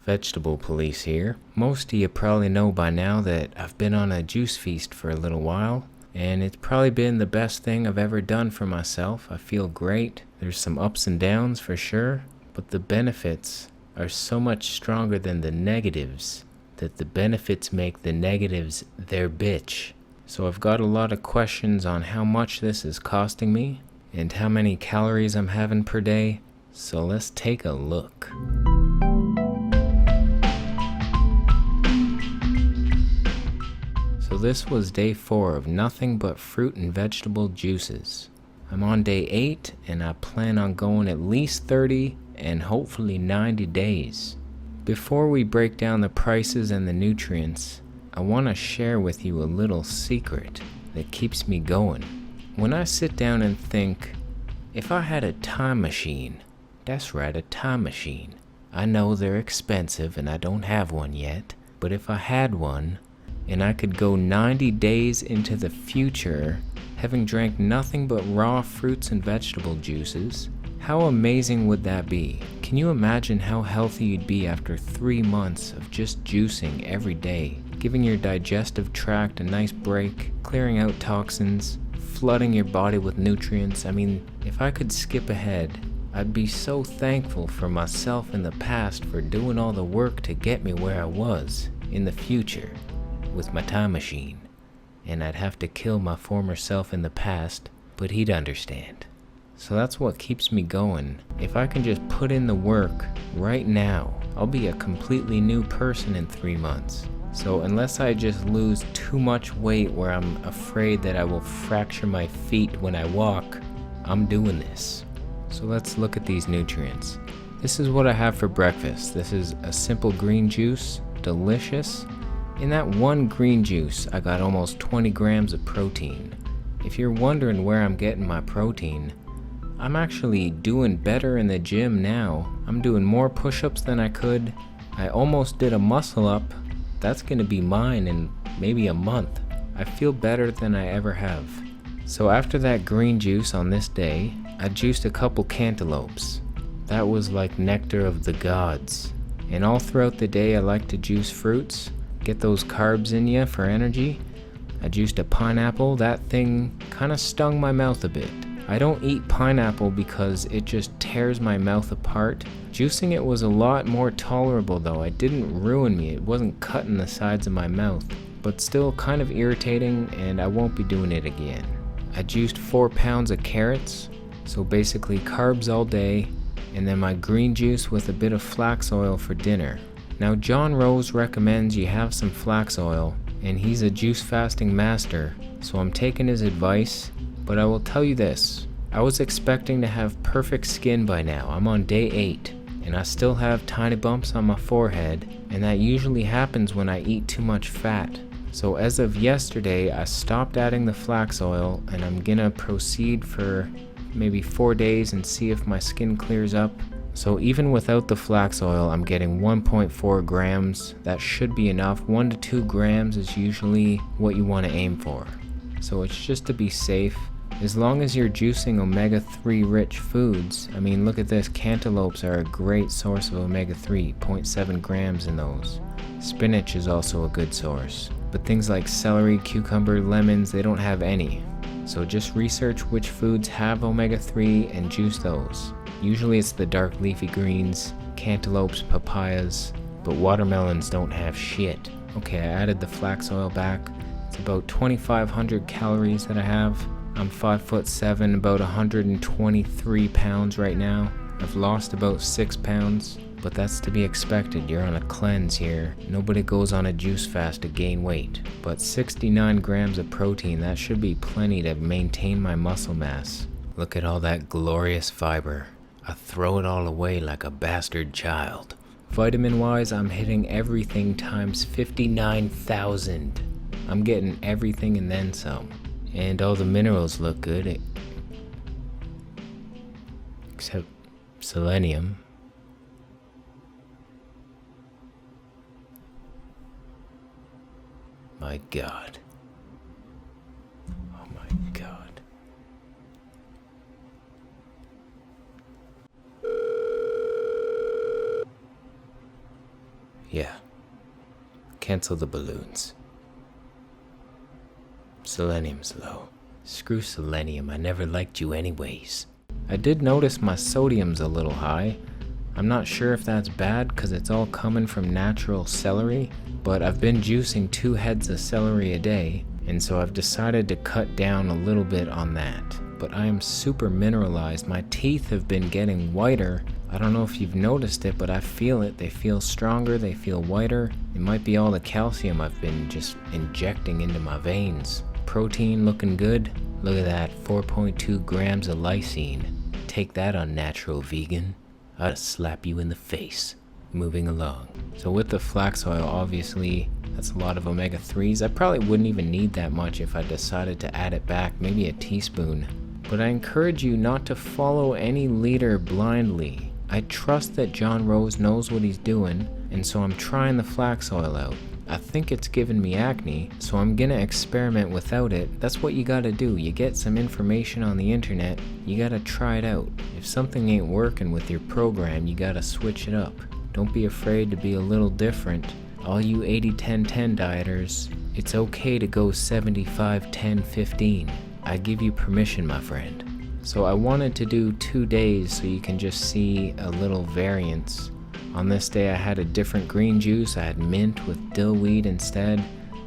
Vegetable Police here. Most of you probably know by now that I've been on a juice feast for a little while, and it's probably been the best thing I've ever done for myself. I feel great. There's some ups and downs for sure, but the benefits are so much stronger than the negatives that the benefits make the negatives their bitch. So I've got a lot of questions on how much this is costing me and how many calories I'm having per day. So let's take a look. So this was day 4 of nothing but fruit and vegetable juices. I'm on day 8 and I plan on going at least 30 and hopefully 90 days. Before we break down the prices and the nutrients, I want to share with you a little secret that keeps me going. When I sit down and think, if I had a time machine, that's right, a time machine. I know they're expensive and I don't have one yet, but if I had one, and I could go 90 days into the future, having drank nothing but raw fruits and vegetable juices, how amazing would that be? Can you imagine how healthy you'd be after 3 months of just juicing every day, giving your digestive tract a nice break, clearing out toxins, flooding your body with nutrients? I mean, if I could skip ahead, I'd be so thankful for myself in the past for doing all the work to get me where I was in the future with my time machine. And I'd have to kill my former self in the past, but he'd understand. So that's what keeps me going. If I can just put in the work right now, I'll be a completely new person in 3 months. So unless I just lose too much weight where I'm afraid that I will fracture my feet when I walk, I'm doing this. So let's look at these nutrients. This is what I have for breakfast. This is a simple green juice, delicious. In that one green juice, I got almost 20 grams of protein. If you're wondering where I'm getting my protein, I'm actually doing better in the gym now. I'm doing more push-ups than I could. I almost did a muscle up. That's gonna be mine in maybe a month. I feel better than I ever have. So after that green juice on this day, I juiced a couple cantaloupes. That was like nectar of the gods. And all throughout the day I like to juice fruits. Get those carbs in you for energy. I juiced a pineapple. That thing kind of stung my mouth a bit. I don't eat pineapple because it just tears my mouth apart. Juicing it was a lot more tolerable though. It didn't ruin me. It wasn't cutting the sides of my mouth, but still kind of irritating, and I won't be doing it again. I juiced 4 pounds of carrots, so basically carbs all day, and then my green juice with a bit of flax oil for dinner. Now John Rose recommends you have some flax oil, and he's a juice fasting master, so I'm taking his advice. But I will tell you this, I was expecting to have perfect skin by now. I'm on day 8, and I still have tiny bumps on my forehead, and that usually happens when I eat too much fat. So as of yesterday, I stopped adding the flax oil, and I'm gonna proceed for maybe 4 days and see if my skin clears up. So even without the flax oil, I'm getting 1.4 grams. That should be enough. 1 to 2 grams is usually what you want to aim for. So it's just to be safe. As long as you're juicing omega-3 rich foods, I mean, look at this, cantaloupes are a great source of omega-3, 0.7 grams in those. Spinach is also a good source. But things like celery, cucumber, lemons, they don't have any. So just research which foods have omega-3 and juice those. Usually it's the dark leafy greens, cantaloupes, papayas, but watermelons don't have shit. Okay, I added the flax oil back. It's about 2,500 calories that I have. I'm 5'7", about 123 pounds right now. I've lost about 6 pounds, but that's to be expected. You're on a cleanse here. Nobody goes on a juice fast to gain weight. But 69 grams of protein, that should be plenty to maintain my muscle mass. Look at all that glorious fiber. I throw it all away like a bastard child. Vitamin-wise, I'm hitting everything times 59,000. I'm getting everything and then some. And all the minerals look good, except selenium. My God. Oh my God. Yeah. Cancel the balloons. Selenium's low. Screw selenium, I never liked you anyways. I did notice my sodium's a little high. I'm not sure if that's bad because it's all coming from natural celery, but I've been juicing 2 heads of celery a day, and so I've decided to cut down a little bit on that. But I am super mineralized. My teeth have been getting whiter. I don't know if you've noticed it, but I feel it. They feel stronger, they feel whiter. It might be all the calcium I've been just injecting into my veins. Protein looking good. Look at that, 4.2 grams of lysine. Take that, unnatural vegan. I'd slap you in the face. Moving along. So with the flax oil, obviously, that's a lot of omega-3s. I probably wouldn't even need that much if I decided to add it back, maybe a teaspoon. But I encourage you not to follow any leader blindly. I trust that John Rose knows what he's doing, and so I'm trying the flax oil out. I think it's given me acne, so I'm gonna experiment without it. That's what you gotta do. You get some information on the internet, you gotta try it out. If something ain't working with your program, you gotta switch it up. Don't be afraid to be a little different. All you 80-10-10 dieters, it's okay to go 75-10-15. I give you permission, my friend. So I wanted to do 2 days so you can just see a little variance. On this day I had a different green juice. I had mint with dillweed instead.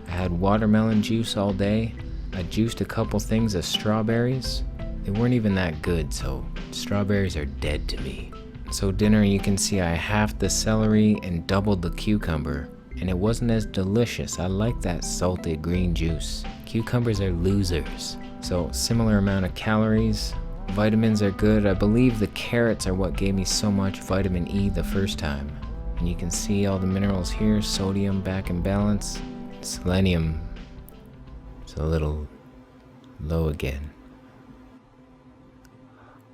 I had watermelon juice all day. I juiced a couple things of strawberries. They weren't even that good, so strawberries are dead to me. So dinner, you can see I halved the celery and doubled the cucumber, and it wasn't as delicious. I like that salted green juice. Cucumbers are losers. So similar amount of calories. Vitamins are good. I believe the carrots are what gave me so much vitamin E the first time. And you can see all the minerals here. Sodium back in balance. Selenium is a little low again.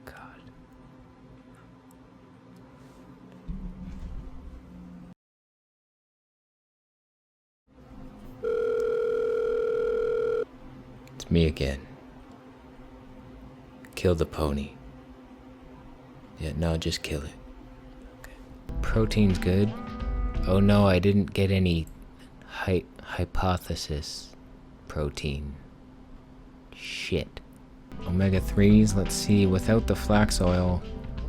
God. It's me again. Kill the pony. Yeah, no, just kill it. Okay. Protein's good. Oh no, I didn't get any hypothesis protein. Shit. Omega-3s, let's see, without the flax oil,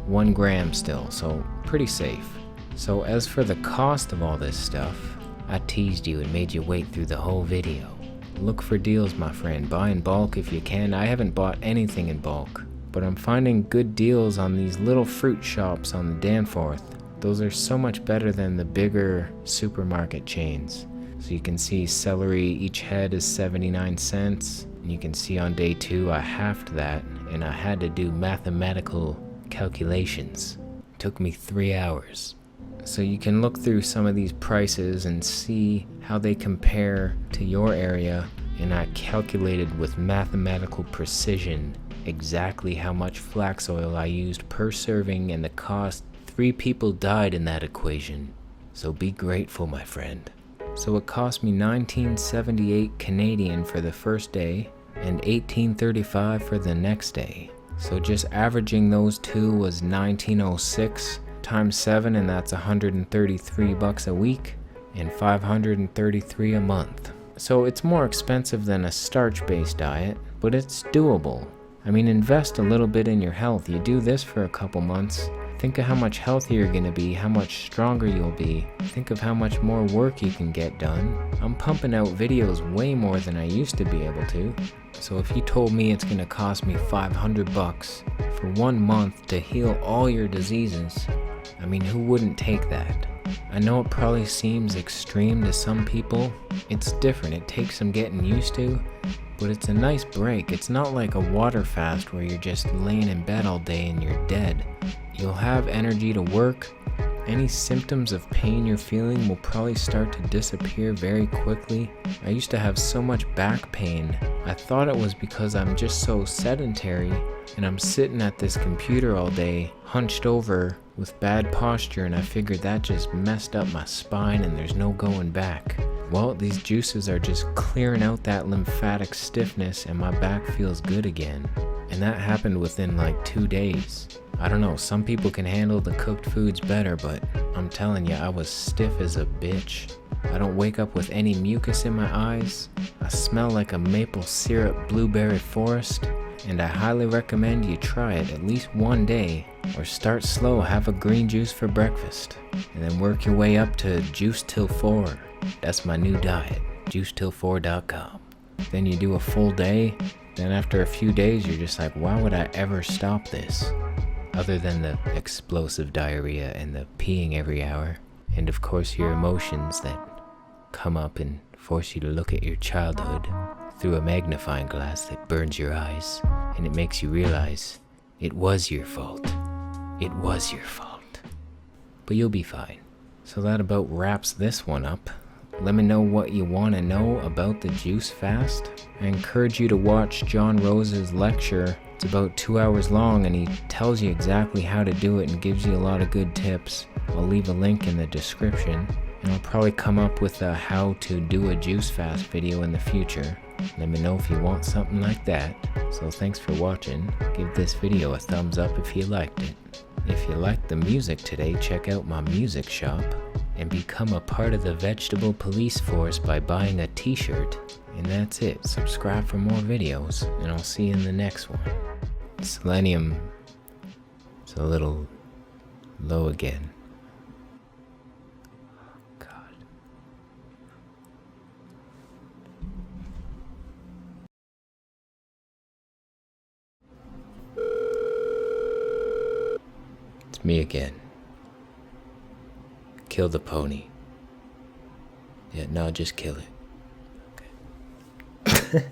1 gram still, so pretty safe. So as for the cost of all this stuff, I teased you and made you wait through the whole video. Look for deals, my friend. Buy in bulk if you can. I haven't bought anything in bulk, but I'm finding good deals on these little fruit shops on the Danforth. Those are so much better than the bigger supermarket chains. So you can see celery, each head is 79 cents. And you can see on day 2 I halved that, and I had to do mathematical calculations. It took me 3 hours. So you can look through some of these prices and see how they compare to your area, and I calculated with mathematical precision exactly how much flax oil I used per serving and the cost. 3 people died in that equation. So be grateful, my friend. So it cost me $19.78 Canadian for the first day and $18.35 for the next day. So just averaging those two was $19.06 times 7, and that's $133 a week and $533 a month. So it's more expensive than a starch-based diet, but it's doable. I mean, invest a little bit in your health. You do this for a couple months, think of how much healthier you're gonna be, how much stronger you'll be. Think of how much more work you can get done. I'm pumping out videos way more than I used to be able to. So if you told me it's gonna cost me $500 for 1 month to heal all your diseases, I mean, who wouldn't take that? I know it probably seems extreme to some people. It's different, it takes some getting used to, but it's a nice break. It's not like a water fast where you're just laying in bed all day and you're dead. You'll have energy to work. Any symptoms of pain you're feeling will probably start to disappear very quickly. I used to have so much back pain. I thought it was because I'm just so sedentary and I'm sitting at this computer all day, hunched over with bad posture, and I figured that just messed up my spine and there's no going back. Well, these juices are just clearing out that lymphatic stiffness and my back feels good again. And that happened within like 2 days. I don't know, some people can handle the cooked foods better, but I'm telling you, I was stiff as a bitch. I don't wake up with any mucus in my eyes. I smell like a maple syrup blueberry forest, and I highly recommend you try it at least one day, or start slow, have a green juice for breakfast, and then work your way up to juice till 4. That's my new diet, juicetill4.com. Then you do a full day, then after a few days you're just like, why would I ever stop this? Other than the explosive diarrhea and the peeing every hour, and of course your emotions that come up and force you to look at your childhood through a magnifying glass that burns your eyes, and it makes you realize it was your fault. It was your fault. But you'll be fine. So that about wraps this one up. Let me know what you want to know about the juice fast. I encourage you to watch John Rose's lecture. It's about 2 hours long, and he tells you exactly how to do it and gives you a lot of good tips. I'll leave a link in the description, and I'll probably come up with a how to do a juice fast video in the future. Let me know if you want something like that. So thanks for watching. Give this video a thumbs up if you liked it. If you liked the music today, check out my music shop and become a part of the vegetable police force by buying a t-shirt. And that's it. Subscribe for more videos, and I'll see you in the next one. Selenium is a little low again. God. It's me again. Kill the pony. Yeah, no, just kill it. Okay.